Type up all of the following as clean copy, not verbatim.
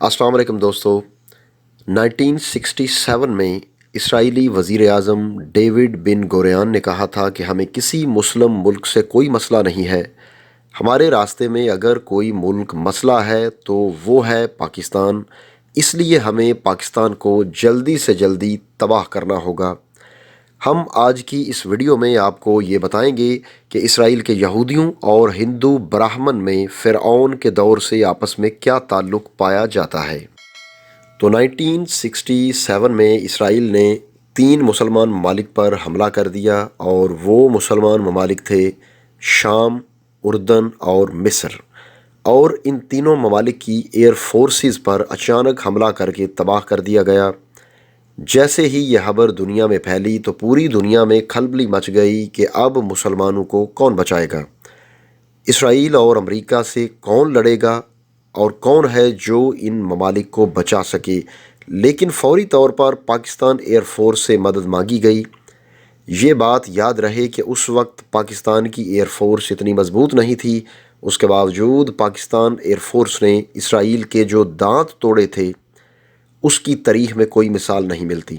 السلام علیکم دوستو۔ 1967 میں اسرائیلی وزیر اعظم ڈیوڈ بن گوریان نے کہا تھا کہ ہمیں کسی مسلم ملک سے کوئی مسئلہ نہیں ہے۔ ہمارے راستے میں اگر کوئی ملک مسئلہ ہے تو وہ ہے پاکستان، اس لیے ہمیں پاکستان کو جلدی سے جلدی تباہ کرنا ہوگا۔ ہم آج کی اس ویڈیو میں آپ کو یہ بتائیں گے کہ اسرائیل کے یہودیوں اور ہندو براہمن میں فرعون کے دور سے آپس میں کیا تعلق پایا جاتا ہے۔ تو 1967 میں اسرائیل نے 3 مسلمان ممالک پر حملہ کر دیا اور وہ مسلمان ممالک تھے شام، اردن اور مصر، اور ان تینوں ممالک کی ایئر فورسز پر اچانک حملہ کر کے تباہ کر دیا گیا۔ جیسے ہی یہ خبر دنیا میں پھیلی تو پوری دنیا میں کھلبلی مچ گئی کہ اب مسلمانوں کو کون بچائے گا، اسرائیل اور امریکہ سے کون لڑے گا اور کون ہے جو ان ممالک کو بچا سکے۔ لیکن فوری طور پر پاکستان ایئر فورس سے مدد مانگی گئی۔ یہ بات یاد رہے کہ اس وقت پاکستان کی ایئر فورس اتنی مضبوط نہیں تھی، اس کے باوجود پاکستان ایئر فورس نے اسرائیل کے جو دانت توڑے تھے اس کی تاریخ میں کوئی مثال نہیں ملتی۔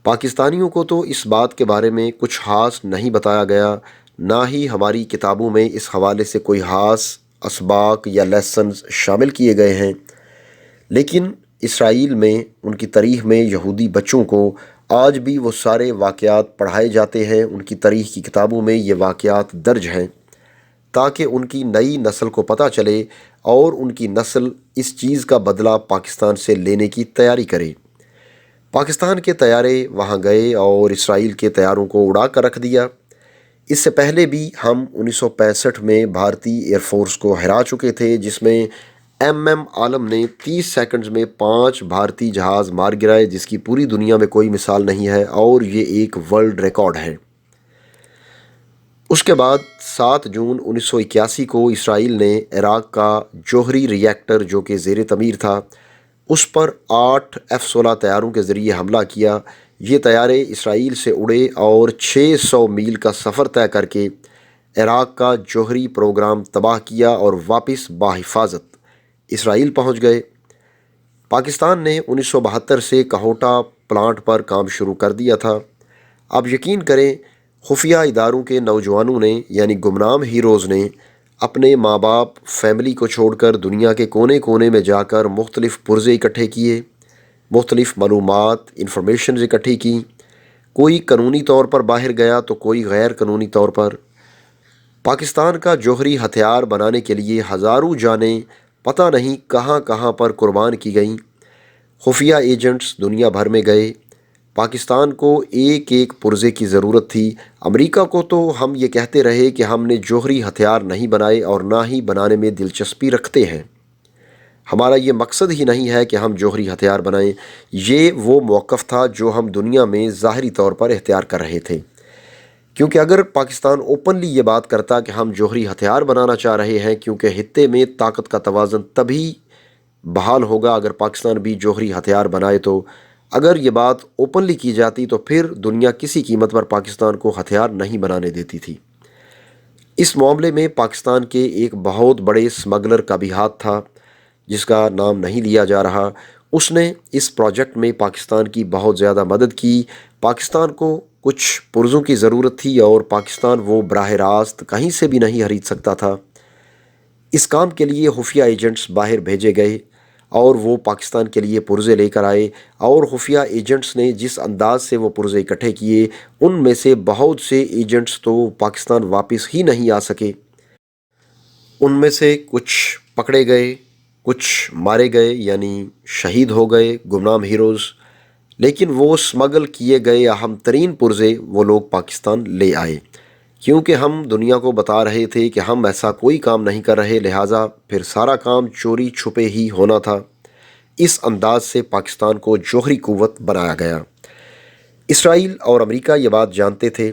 پاکستانیوں کو تو اس بات کے بارے میں کچھ خاص نہیں بتایا گیا، نہ ہی ہماری کتابوں میں اس حوالے سے کوئی خاص اسباق یا لیسنز شامل کیے گئے ہیں، لیکن اسرائیل میں ان کی تاریخ میں یہودی بچوں کو آج بھی وہ سارے واقعات پڑھائے جاتے ہیں، ان کی تاریخ کی کتابوں میں یہ واقعات درج ہیں تاکہ ان کی نئی نسل کو پتہ چلے اور ان کی نسل اس چیز کا بدلہ پاکستان سے لینے کی تیاری کرے۔ پاکستان کے طیارے وہاں گئے اور اسرائیل کے طیاروں کو اڑا کر رکھ دیا۔ اس سے پہلے بھی ہم 1965 میں بھارتی ایئر فورس کو ہرا چکے تھے، جس میں ایم عالم نے 30 سیکنڈز میں 5 بھارتی جہاز مار گرائے، جس کی پوری دنیا میں کوئی مثال نہیں ہے اور یہ ایک ورلڈ ریکارڈ ہے۔ اس کے بعد 7 جون 1981 کو اسرائیل نے عراق کا جوہری ری ایکٹر جو کہ زیر تعمیر تھا اس پر 8 F-16 طیاروں کے ذریعے حملہ کیا۔ یہ طیارے اسرائیل سے اڑے اور 600 میل کا سفر طے کر کے عراق کا جوہری پروگرام تباہ کیا اور واپس بحفاظت اسرائیل پہنچ گئے۔ پاکستان نے 1972 سے کہوٹہ پلانٹ پر کام شروع کر دیا تھا۔ اب یقین کریں، خفیہ اداروں کے نوجوانوں نے یعنی گمنام ہیروز نے اپنے ماں باپ، فیملی کو چھوڑ کر دنیا کے کونے کونے میں جا کر مختلف پرزے اکٹھے کیے، مختلف معلومات، انفارمیشنز اکٹھی کی۔ کوئی قانونی طور پر باہر گیا تو کوئی غیر قانونی طور پر۔ پاکستان کا جوہری ہتھیار بنانے کے لیے ہزاروں جانیں پتہ نہیں کہاں کہاں پر قربان کی گئیں۔ خفیہ ایجنٹس دنیا بھر میں گئے۔ پاکستان کو ایک ایک پرزے کی ضرورت تھی۔ امریکہ کو تو ہم یہ کہتے رہے کہ ہم نے جوہری ہتھیار نہیں بنائے اور نہ ہی بنانے میں دلچسپی رکھتے ہیں، ہمارا یہ مقصد ہی نہیں ہے کہ ہم جوہری ہتھیار بنائیں۔ یہ وہ موقف تھا جو ہم دنیا میں ظاہری طور پر اختیار کر رہے تھے، کیونکہ اگر پاکستان اوپنلی یہ بات کرتا کہ ہم جوہری ہتھیار بنانا چاہ رہے ہیں، کیونکہ خطے میں طاقت کا توازن تبھی بحال ہوگا اگر پاکستان بھی جوہری ہتھیار بنائے، تو اگر یہ بات اوپنلی کی جاتی تو پھر دنیا کسی قیمت پر پاکستان کو ہتھیار نہیں بنانے دیتی تھی۔ اس معاملے میں پاکستان کے ایک بہت بڑے اسمگلر کا بھی ہاتھ تھا، جس کا نام نہیں لیا جا رہا۔ اس نے اس پروجیکٹ میں پاکستان کی بہت زیادہ مدد کی۔ پاکستان کو کچھ پرزوں کی ضرورت تھی اور پاکستان وہ براہ راست کہیں سے بھی نہیں خرید سکتا تھا۔ اس کام کے لیے خفیہ ایجنٹس باہر بھیجے گئے اور وہ پاکستان کے لیے پرزے لے کر آئے، اور خفیہ ایجنٹس نے جس انداز سے وہ پرزے اکٹھے کیے، ان میں سے بہت سے ایجنٹس تو پاکستان واپس ہی نہیں آ سکے۔ ان میں سے کچھ پکڑے گئے، کچھ مارے گئے یعنی شہید ہو گئے، گمنام ہیروز، لیکن وہ اسمگل کیے گئے اہم ترین پرزے وہ لوگ پاکستان لے آئے، کیونکہ ہم دنیا کو بتا رہے تھے کہ ہم ایسا کوئی کام نہیں کر رہے، لہٰذا پھر سارا کام چوری چھپے ہی ہونا تھا۔ اس انداز سے پاکستان کو جوہری قوت بنایا گیا۔ اسرائیل اور امریکہ یہ بات جانتے تھے۔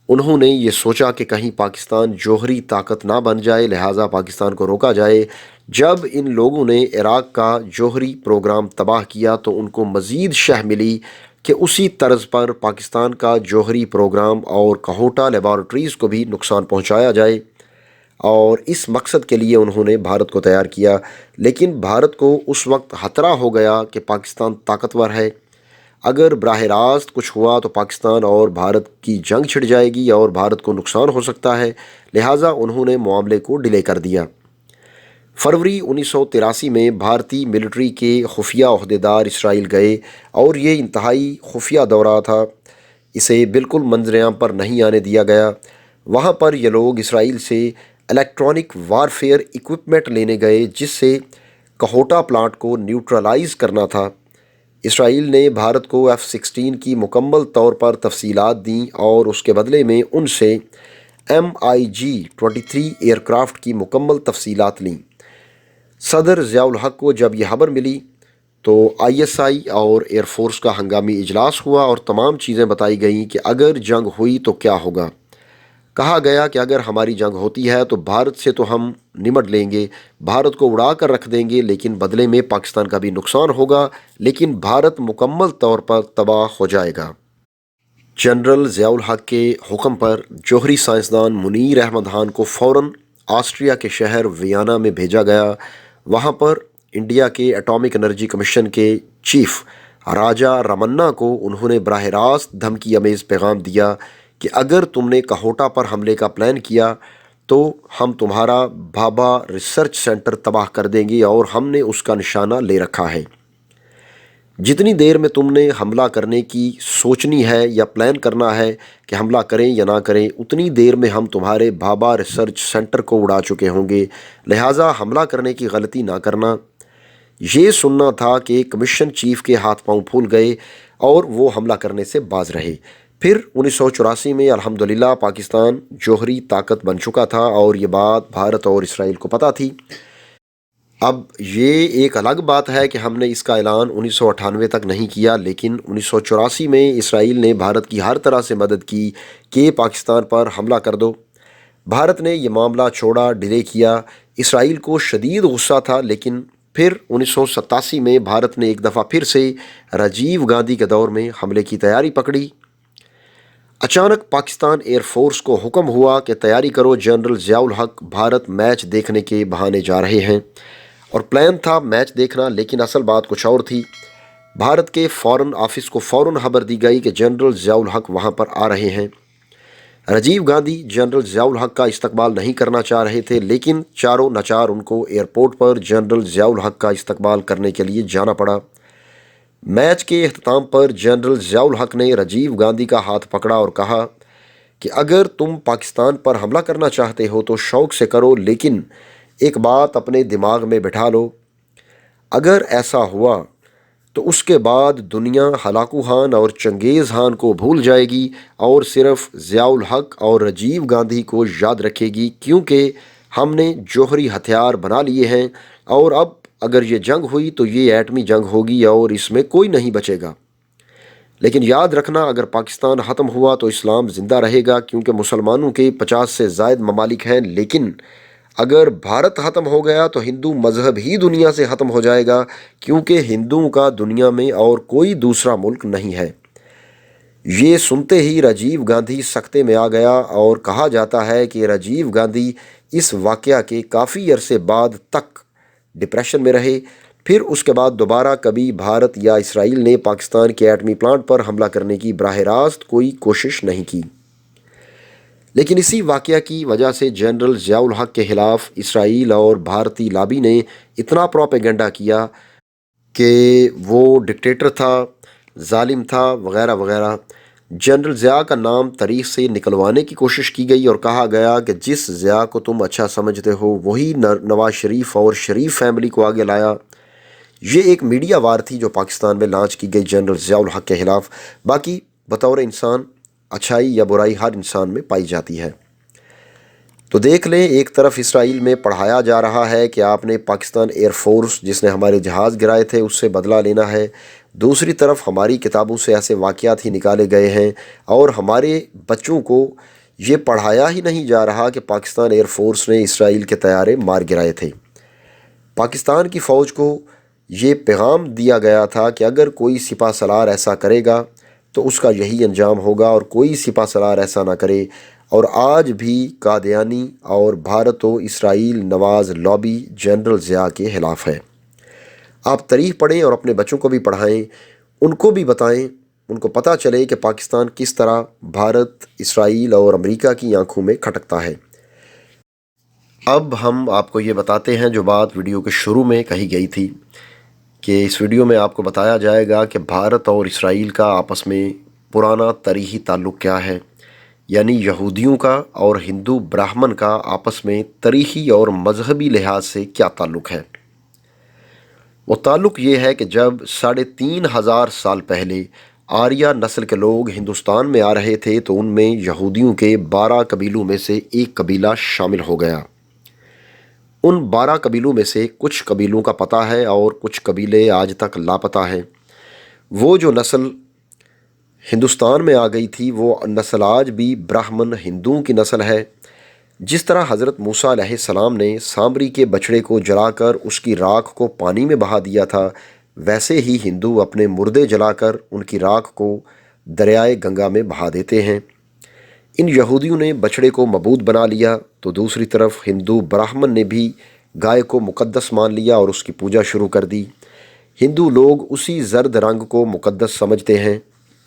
انہوں نے یہ سوچا کہ کہیں پاکستان جوہری طاقت نہ بن جائے، لہٰذا پاکستان کو روکا جائے۔ جب ان لوگوں نے عراق کا جوہری پروگرام تباہ کیا تو ان کو مزید شہ ملی کہ اسی طرز پر پاکستان کا جوہری پروگرام اور کہوٹہ لیبارٹریز کو بھی نقصان پہنچایا جائے، اور اس مقصد کے لیے انہوں نے بھارت کو تیار کیا، لیکن بھارت کو اس وقت خطرہ ہو گیا کہ پاکستان طاقتور ہے، اگر براہ راست کچھ ہوا تو پاکستان اور بھارت کی جنگ چھڑ جائے گی اور بھارت کو نقصان ہو سکتا ہے، لہٰذا انہوں نے معاملے کو ڈیلے کر دیا۔ فروری 1983 میں بھارتی ملٹری کے خفیہ عہدیدار اسرائیل گئے اور یہ انتہائی خفیہ دورہ تھا، اسے بالکل منظر عام پر نہیں آنے دیا گیا۔ وہاں پر یہ لوگ اسرائیل سے الیکٹرانک وارفیئر ایکوپمنٹ لینے گئے جس سے کہوٹا پلانٹ کو نیوٹرلائز کرنا تھا۔ اسرائیل نے بھارت کو F-16 کی مکمل طور پر تفصیلات دیں اور اس کے بدلے میں ان سے MiG-23 ایئرکرافٹ کی مکمل تفصیلات لیں۔ صدر ضیاء الحق کو جب یہ خبر ملی تو ISI اور ایئر فورس کا ہنگامی اجلاس ہوا اور تمام چیزیں بتائی گئیں کہ اگر جنگ ہوئی تو کیا ہوگا۔ کہا گیا کہ اگر ہماری جنگ ہوتی ہے تو بھارت سے تو ہم نمٹ لیں گے، بھارت کو اڑا کر رکھ دیں گے، لیکن بدلے میں پاکستان کا بھی نقصان ہوگا، لیکن بھارت مکمل طور پر تباہ ہو جائے گا۔ جنرل ضیاء الحق کے حکم پر جوہری سائنسدان منیر احمد خان کو فوراً آسٹریا کے شہر ویانا میں بھیجا گیا۔ وہاں پر انڈیا کے ایٹامک انرجی کمیشن کے چیف راجا رمنا کو انہوں نے براہ راست دھمکی آمیز پیغام دیا کہ اگر تم نے کہوٹا پر حملے کا پلان کیا تو ہم تمہارا بھابھا ریسرچ سینٹر تباہ کر دیں گے اور ہم نے اس کا نشانہ لے رکھا ہے۔ جتنی دیر میں تم نے حملہ کرنے کی سوچنی ہے یا پلان کرنا ہے کہ حملہ کریں یا نہ کریں، اتنی دیر میں ہم تمہارے بھابھا ریسرچ سینٹر کو اڑا چکے ہوں گے، لہٰذا حملہ کرنے کی غلطی نہ کرنا۔ یہ سننا تھا کہ کمیشن چیف کے ہاتھ پاؤں پھول گئے اور وہ حملہ کرنے سے باز رہے۔ پھر 1984 میں الحمدللہ پاکستان جوہری طاقت بن چکا تھا اور یہ بات بھارت اور اسرائیل کو پتہ تھی۔ اب یہ ایک الگ بات ہے کہ ہم نے اس کا اعلان 1998 تک نہیں کیا، لیکن 1984 میں اسرائیل نے بھارت کی ہر طرح سے مدد کی کہ پاکستان پر حملہ کر دو۔ بھارت نے یہ معاملہ چھوڑا، ڈیلے کیا۔ اسرائیل کو شدید غصہ تھا، لیکن پھر 1987 میں بھارت نے ایک دفعہ پھر سے راجیو گاندھی کے دور میں حملے کی تیاری پکڑی۔ اچانک پاکستان ایئر فورس کو حکم ہوا کہ تیاری کرو، جنرل ضیاء الحق بھارت میچ دیکھنے کے بہانے جا رہے ہیں، اور پلان تھا میچ دیکھنا، لیکن اصل بات کچھ اور تھی۔ بھارت کے فورن آفس کو فوراً خبر دی گئی کہ جنرل ضیاء الحق وہاں پر آ رہے ہیں۔ راجیو گاندھی جنرل ضیاء الحق کا استقبال نہیں کرنا چاہ رہے تھے، لیکن چاروں ناچار ان کو ایئرپورٹ پر جنرل ضیاء الحق کا استقبال کرنے کے لیے جانا پڑا۔ میچ کے اختتام پر جنرل ضیاء الحق نے راجیو گاندھی کا ہاتھ پکڑا اور کہا کہ اگر تم پاکستان پر حملہ کرنا چاہتے ہو تو شوق سے کرو، لیکن ایک بات اپنے دماغ میں بٹھا لو، اگر ایسا ہوا تو اس کے بعد دنیا ہلاکو خان اور چنگیز خان کو بھول جائے گی اور صرف ضیاء الحق اور راجیو گاندھی کو یاد رکھے گی، کیونکہ ہم نے جوہری ہتھیار بنا لیے ہیں اور اب اگر یہ جنگ ہوئی تو یہ ایٹمی جنگ ہوگی اور اس میں کوئی نہیں بچے گا۔ لیکن یاد رکھنا، اگر پاکستان ختم ہوا تو اسلام زندہ رہے گا، کیونکہ مسلمانوں کے 50 سے زائد ممالک ہیں، لیکن اگر بھارت ختم ہو گیا تو ہندو مذہب ہی دنیا سے ختم ہو جائے گا، کیونکہ ہندوؤں کا دنیا میں اور کوئی دوسرا ملک نہیں ہے۔ یہ سنتے ہی راجیو گاندھی سکتے میں آ گیا اور کہا جاتا ہے کہ راجیو گاندھی اس واقعہ کے کافی عرصے بعد تک ڈپریشن میں رہے۔ پھر اس کے بعد دوبارہ کبھی بھارت یا اسرائیل نے پاکستان کے ایٹمی پلانٹ پر حملہ کرنے کی براہ راست کوئی کوشش نہیں کی۔ لیکن اسی واقعہ کی وجہ سے جنرل ضیاء الحق کے خلاف اسرائیل اور بھارتی لابی نے اتنا پروپیگنڈا کیا کہ وہ ڈکٹیٹر تھا، ظالم تھا، وغیرہ وغیرہ۔ جنرل ضیاء کا نام تاریخ سے نکلوانے کی کوشش کی گئی اور کہا گیا کہ جس ضیاء کو تم اچھا سمجھتے ہو وہی نواز شریف اور شریف فیملی کو آگے لایا۔ یہ ایک میڈیا وار تھی جو پاکستان میں لانچ کی گئی جنرل ضیاء الحق کے خلاف۔ باقی بطور انسان اچھائی یا برائی ہر انسان میں پائی جاتی ہے۔ تو دیکھ لیں، ایک طرف اسرائیل میں پڑھایا جا رہا ہے کہ آپ نے پاکستان ایئر فورس جس نے ہمارے جہاز گرائے تھے اس سے بدلہ لینا ہے، دوسری طرف ہماری کتابوں سے ایسے واقعات ہی نکالے گئے ہیں اور ہمارے بچوں کو یہ پڑھایا ہی نہیں جا رہا کہ پاکستان ایئر فورس نے اسرائیل کے طیارے مار گرائے تھے۔ پاکستان کی فوج کو یہ پیغام دیا گیا تھا کہ اگر کوئی سپہ سالار ایسا کرے گا تو اس کا یہی انجام ہوگا، اور کوئی سپہ سالار ایسا نہ کرے اور آج بھی قادیانی اور بھارت و اسرائیل نواز لابی جنرل ضیاء کے خلاف ہے۔ آپ تاریخ پڑھیں اور اپنے بچوں کو بھی پڑھائیں، ان کو بھی بتائیں، ان کو پتہ چلے کہ پاکستان کس طرح بھارت، اسرائیل اور امریکہ کی آنکھوں میں کھٹکتا ہے۔ اب ہم آپ کو یہ بتاتے ہیں جو بات ویڈیو کے شروع میں کہی گئی تھی، کہ اس ویڈیو میں آپ کو بتایا جائے گا کہ بھارت اور اسرائیل کا آپس میں پرانا تاریخی تعلق کیا ہے، یعنی یہودیوں کا اور ہندو براہمن کا آپس میں تاریخی اور مذہبی لحاظ سے کیا تعلق ہے۔ وہ تعلق یہ ہے کہ جب 3500 سال پہلے آریہ نسل کے لوگ ہندوستان میں آ رہے تھے تو ان میں یہودیوں کے 12 قبیلوں میں سے ایک قبیلہ شامل ہو گیا۔ ان 12 قبیلوں میں سے کچھ قبیلوں کا پتہ ہے اور کچھ قبیلے آج تک لاپتہ ہیں۔ وہ جو نسل ہندوستان میں آ گئی تھی وہ نسل آج بھی براہمن ہندوؤں کی نسل ہے۔ جس طرح حضرت موسیٰ علیہ السلام نے سامری کے بچڑے کو جلا کر اس کی راکھ کو پانی میں بہا دیا تھا، ویسے ہی ہندو اپنے مردے جلا کر ان کی راکھ کو دریائے گنگا میں بہا دیتے ہیں۔ ان یہودیوں نے بچڑے کو معبود بنا لیا تو دوسری طرف ہندو براہمن نے بھی گائے کو مقدس مان لیا اور اس کی پوجا شروع کر دی۔ ہندو لوگ اسی زرد رنگ کو مقدس سمجھتے ہیں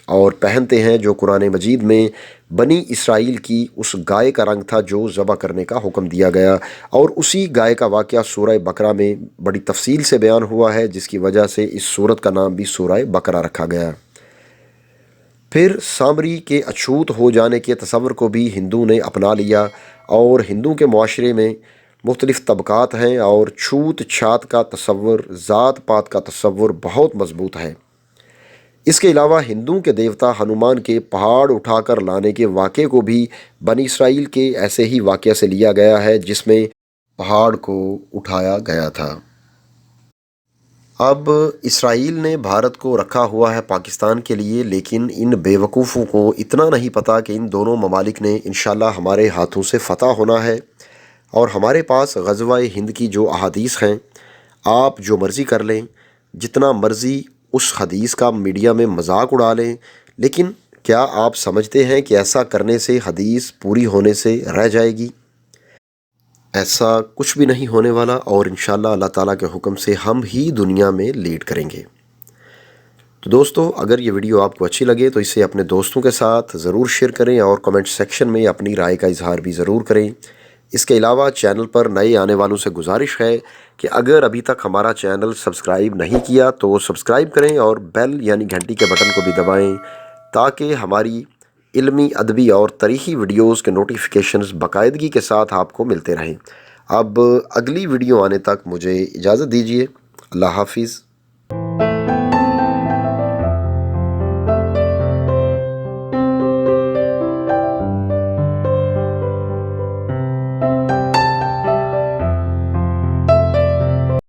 اور پہنتے ہیں جو قرآن مجید میں بنی اسرائیل کی اس گائے کا رنگ تھا جو ذبح کرنے کا حکم دیا گیا، اور اسی گائے کا واقعہ سورہ بقرہ میں بڑی تفصیل سے بیان ہوا ہے، جس کی وجہ سے اس سورت کا نام بھی سورہ بقرہ رکھا گیا۔ پھر سامری کے اچھوت ہو جانے کے تصور کو بھی ہندو نے اپنا لیا، اور ہندو کے معاشرے میں مختلف طبقات ہیں اور چھوت چھات کا تصور، ذات پات کا تصور بہت مضبوط ہے۔ اس کے علاوہ ہندوؤں کے دیوتا ہنومان کے پہاڑ اٹھا کر لانے کے واقعے کو بھی بنی اسرائیل کے ایسے ہی واقعے سے لیا گیا ہے جس میں پہاڑ کو اٹھایا گیا تھا۔ اب اسرائیل نے بھارت کو رکھا ہوا ہے پاکستان کے لیے، لیکن ان بیوقوفوں کو اتنا نہیں پتہ کہ ان دونوں ممالک نے انشاءاللہ ہمارے ہاتھوں سے فتح ہونا ہے، اور ہمارے پاس غزوہ ہند کی جو احادیث ہیں، آپ جو مرضی کر لیں، جتنا مرضی اس حدیث کا میڈیا میں مذاق اڑا لیں، لیکن کیا آپ سمجھتے ہیں کہ ایسا کرنے سے حدیث پوری ہونے سے رہ جائے گی؟ ایسا کچھ بھی نہیں ہونے والا، اور انشاءاللہ اللہ تعالیٰ کے حکم سے ہم ہی دنیا میں لیڈ کریں گے۔ تو دوستو، اگر یہ ویڈیو آپ کو اچھی لگے تو اسے اپنے دوستوں کے ساتھ ضرور شیئر کریں اور کمنٹ سیکشن میں اپنی رائے کا اظہار بھی ضرور کریں۔ اس کے علاوہ چینل پر نئے آنے والوں سے گزارش ہے کہ اگر ابھی تک ہمارا چینل سبسکرائب نہیں کیا تو سبسکرائب کریں اور بیل یعنی گھنٹی کے بٹن کو بھی دبائیں، تاکہ ہماری علمی، ادبی اور تاریخی ویڈیوز کے نوٹیفیکیشنز باقاعدگی کے ساتھ آپ کو ملتے رہیں۔ اب اگلی ویڈیو آنے تک مجھے اجازت دیجیے۔ اللہ حافظ۔